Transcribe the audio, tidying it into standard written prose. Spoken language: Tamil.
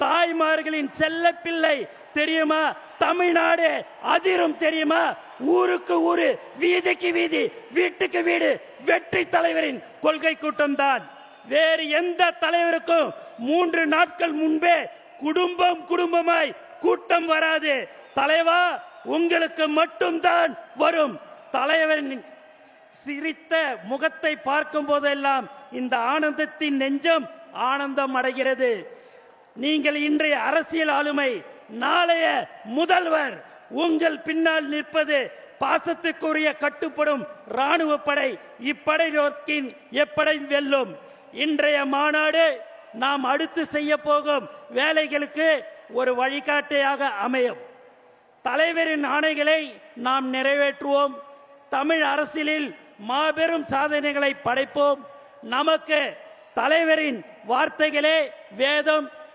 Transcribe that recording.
தாய்மார்களின் செல்ல பிள்ளை தெரியுமா? தமிழ்நாடு அதிரும் தெரியுமா? ஊருக்கு ஊரு, வீதிக்கு வீதி, வீட்டுக்கு வீடு வெற்றி தலைவரின் கொள்கை கூட்டம் தான். வேறு எந்த தலைவருக்கும் 3 நாட்கள் முன்பே குடும்பம் குடும்பமாய் கூட்டம் வராது. தலைவா, உங்களுக்கு மட்டும்தான் வரும். தலைவரின் சிரித்த முகத்தை பார்க்கும் போதெல்லாம் இந்த ஆனந்தத்தின் நெஞ்சம் ஆனந்தம் அடைகிறது. நீங்கள் இன்றைய அரசியல் ஆளுமை, நாளைய முதல்வர். உங்கள் பின்னால் நிற்பது பாசத்துக்குரிய கட்டுப்படும் ராணுவ படை. இப்படை நோக்கின் எப்படை வெல்லும். இன்றைய மாநாடு நாம் அடுத்து செய்ய போகும் வேலைகளுக்கு ஒரு வழிகாட்டியாக அமையும். தலைவரின் ஆணைகளை நாம் நிறைவேற்றுவோம். தமிழ் அரசியலில் மாபெரும் சாதனைகளை படைப்போம். நமக்கு தலைவரின் வார்த்தைகளே வேதம்.